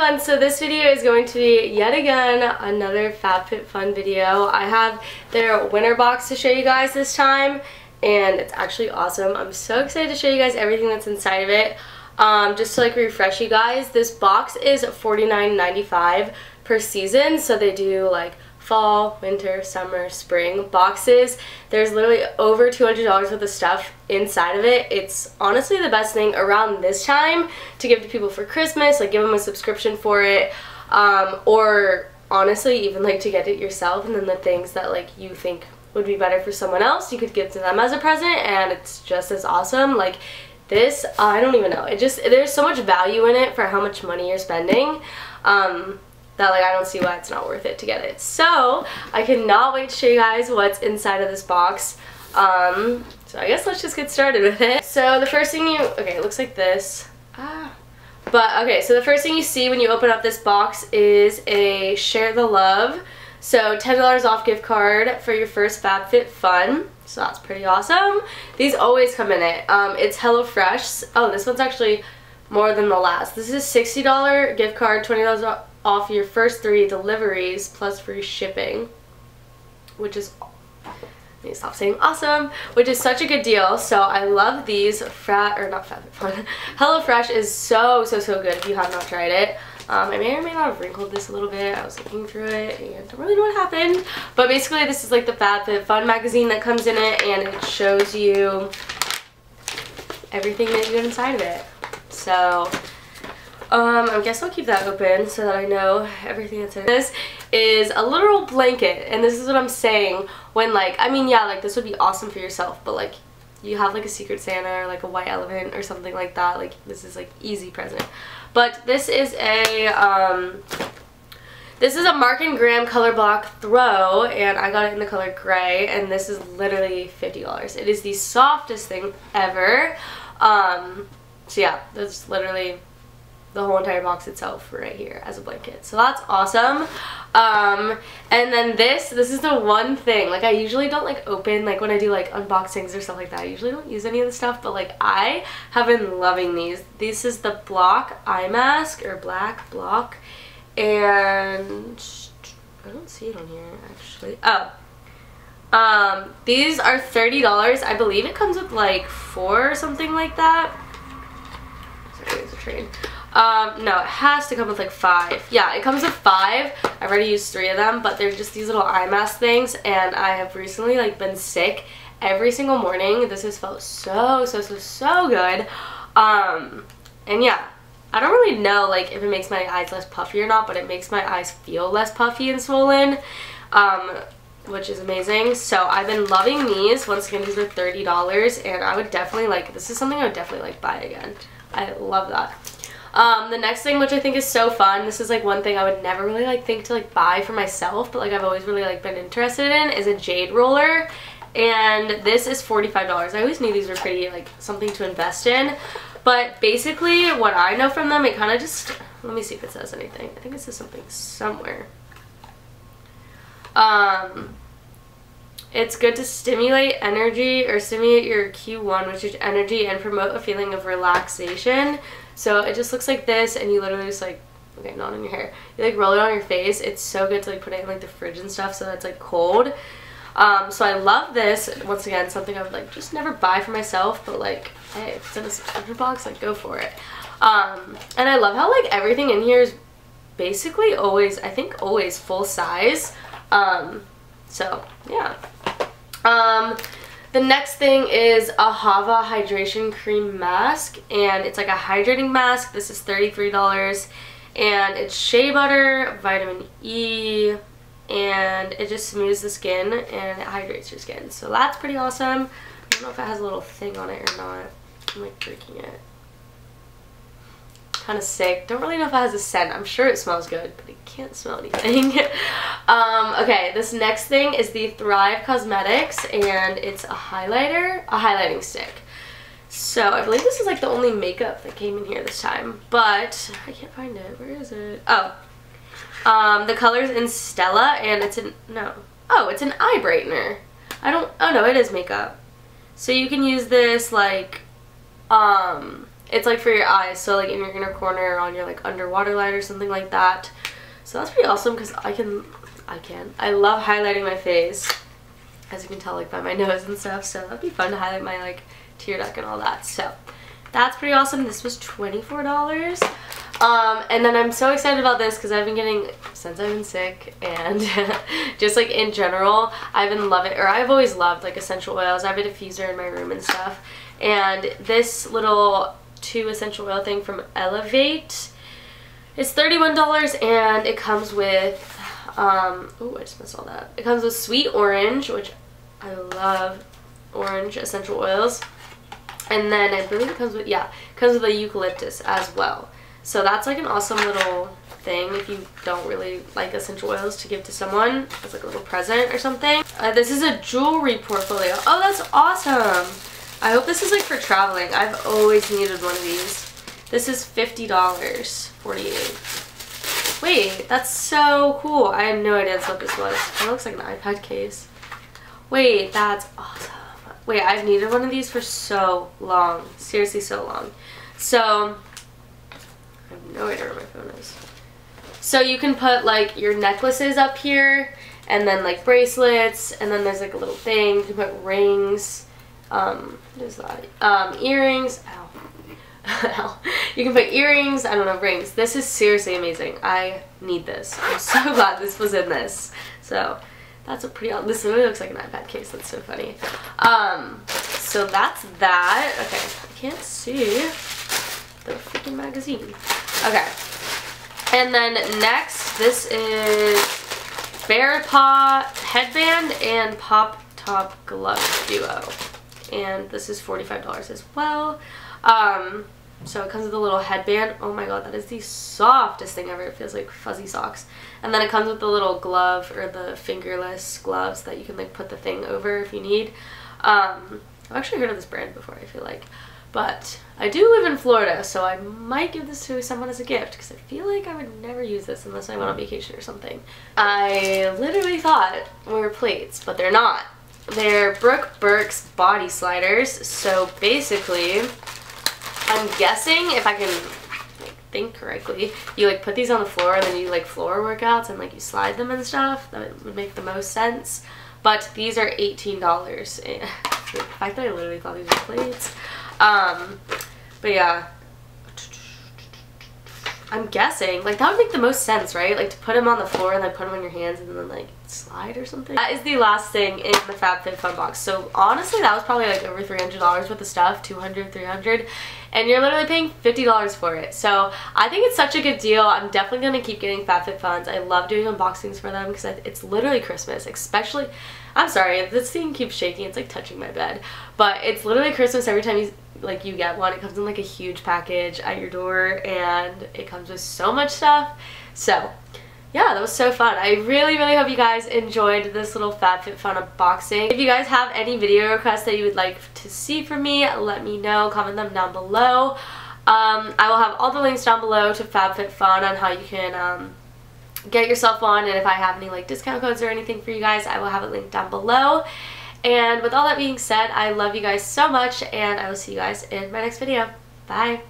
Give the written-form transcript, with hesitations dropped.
everyone, so this video is going to be yet again another Fabfitfun video. I have their winter box to show you guys this time, and it's actually awesome. I'm so excited to show you guys everything that's inside of it. Just to like refresh you guys, this box is $49.95 per season, so they do like fall, winter, summer, spring boxes. There's literally over $200 worth of stuff inside of it. It's honestly the best thing around this time to give to people for Christmas, like give them a subscription for it, or honestly even like to get it yourself, and then the things that like you think would be better for someone else, you could give to them as a present, and it's just as awesome. Like this, I don't even know, there's so much value in it for how much money you're spending, that like I don't see why it's not worth it to get it. So I cannot wait to show you guys what's inside of this box. So I guess let's just get started with it. So the first thing okay, it looks like this. But okay, so the first thing you see when you open up this box is a Share the Love. So $10 off gift card for your first Fabfitfun. So that's pretty awesome. These always come in it. It's HelloFresh. Oh, this one's actually more than the last. This is $60 gift card, $20 off your first 3 deliveries plus free shipping, which is, I need to stop saying awesome, which is such a good deal. So I love these. HelloFresh is so good if you have not tried it. I may or may not have wrinkled this a little bit. I was looking through it and don't really know what happened. But basically this is like the Fabfitfun magazine that comes in it, and it shows you everything that you get inside of it. So I guess I'll keep that open so that I know everything that's in it. This is a literal blanket, and this is what I'm saying when like, I mean, yeah, like this would be awesome for yourself, but like you have like a Secret Santa or like a white elephant or something like that, like this is like easy present. But this is a Mark & Graham color block throw, and I got it in the color gray, and this is literally $50. It is the softest thing ever. So yeah, that's literally the whole entire box itself right here as a blanket. So that's awesome. And then this is the one thing, like I usually don't like open, like when I do like unboxings or stuff like that, I usually don't use any of the stuff, but like I have been loving these. This is the Block eye mask, or Black Block, and I don't see it on here actually. These are $30. I believe it comes with like 4 or something like that. Sorry, there's a train. No, it has to come with like 5. Yeah, it comes with 5. I've already used 3 of them, but they're just these little eye mask things, and I have recently like been sick every single morning. This has felt so good. And yeah, I don't really know like if it makes my eyes less puffy or not, but it makes my eyes feel less puffy and swollen, which is amazing. So I've been loving these. Once again, these are $30, and I would definitely like, this is something I would definitely like buy again. I love that. The next thing, which I think is so fun, this is like one thing I would never really like think to like buy for myself, but like I've always really like been interested in, is a jade roller, and this is $45. I always knew these were pretty like something to invest in, but basically what I know from them, it kind of just, let me see if it says anything. I think it says something somewhere. It's good to stimulate energy, or stimulate your Q1, which is energy, and promote a feeling of relaxation. So it just looks like this, and you literally just like, okay, not in your hair, you like roll it on your face. It's so good to like put it in like the fridge and stuff so that it's like cold. So I love this. Once again, something I would like just never buy for myself, but like, hey, if it's in a subscription box, like go for it. And I love how like everything in here is basically always, I think always full size. So yeah. The next thing is a Hava Hydration Cream Mask, and it's like a hydrating mask. This is $33, and it's shea butter, vitamin E, and it just smooths the skin and it hydrates your skin. So that's pretty awesome. I don't know if it has a little thing on it or not. I'm like breaking it. Kind of sick. Don't really know if it has a scent. I'm sure it smells good, but I can't smell anything. Okay, this next thing is the Thrive Cosmetics, and it's a highlighting stick. So I believe this is like the only makeup that came in here this time, but I can't find it. Where is it? Oh, the color's in Stella, and it's an, no. Oh, it's an eye brightener. Oh no, it is makeup. So you can use this like, It's like for your eyes, so like in your inner corner or on your like underwater line or something like that. So that's pretty awesome because I love highlighting my face, as you can tell like by my nose and stuff, so that'd be fun to highlight my like tear duct and all that. So that's pretty awesome. This was $24. And then I'm so excited about this because I've been getting, since I've been sick and just like in general, I've always loved like essential oils. I have a diffuser in my room and stuff. And this little 2 essential oil thing from Elevate is $31 and it comes with, oh, I just missed all that. It comes with sweet orange, which I love orange essential oils. And then I believe it comes with, yeah, it comes with a eucalyptus as well. So that's like an awesome little thing if you don't really like essential oils to give to someone as like a little present or something. This is a jewelry portfolio. Oh, that's awesome. I hope this is like for traveling. I've always needed one of these. This is $50.48. Wait, that's so cool. I had no idea that's what this was. It looks like an iPad case. Wait, that's awesome. Wait, I've needed one of these for so long. Seriously, so long. So, I have no idea where my phone is. So you can put like your necklaces up here, and then like bracelets, and then there's like a little thing. You can put rings. What is that? Earrings. Ow. Ow. You can put earrings. I don't know, rings. This is seriously amazing. I need this. I'm so glad this was in this. So that's a pretty, this literally looks like an iPad case. That's so funny. So that's that. Okay, I can't see the freaking magazine. Okay. And then next, this is Bear Paw Headband and Pop Top Glove Duo. And this is $45 as well. So it comes with a little headband. Oh my god, that is the softest thing ever. It feels like fuzzy socks. And then it comes with the little glove, or the fingerless gloves that you can like put the thing over if you need. I've actually heard of this brand before, I feel like. But I do live in Florida, so I might give this to someone as a gift because I feel like I would never use this unless I went on vacation or something. I literally thought they were plates, but they're not. They're Brooke Burke's body sliders. So basically, I'm guessing, if I can like think correctly, you like put these on the floor and then you like floor workouts and like you slide them and stuff. That would make the most sense. But these are $18. And the fact that I literally thought these were plates. But yeah, I'm guessing, like, that would make the most sense, right? Like, to put them on the floor and then put them in your hands and then, like, slide or something. That is the last thing in the Fabfitfun box. So, honestly, that was probably, like, over $300 worth of stuff, $200, $300, and you're literally paying $50 for it. So, I think it's such a good deal. I'm definitely going to keep getting Fabfitfuns. I love doing unboxings for them because it's literally Christmas, especially, I'm sorry, this thing keeps shaking. It's, like, touching my bed. But it's literally Christmas every time you get one. It comes in like a huge package at your door and it comes with so much stuff. So yeah, that was so fun. I really hope you guys enjoyed this little Fabfitfun unboxing. If you guys have any video requests that you would like to see from me, let me know. Comment them down below. I will have all the links down below to Fabfitfun on how you can get yourself one, and if I have any like discount codes or anything for you guys, I will have it linked down below. And with all that being said, I love you guys so much, and I will see you guys in my next video. Bye!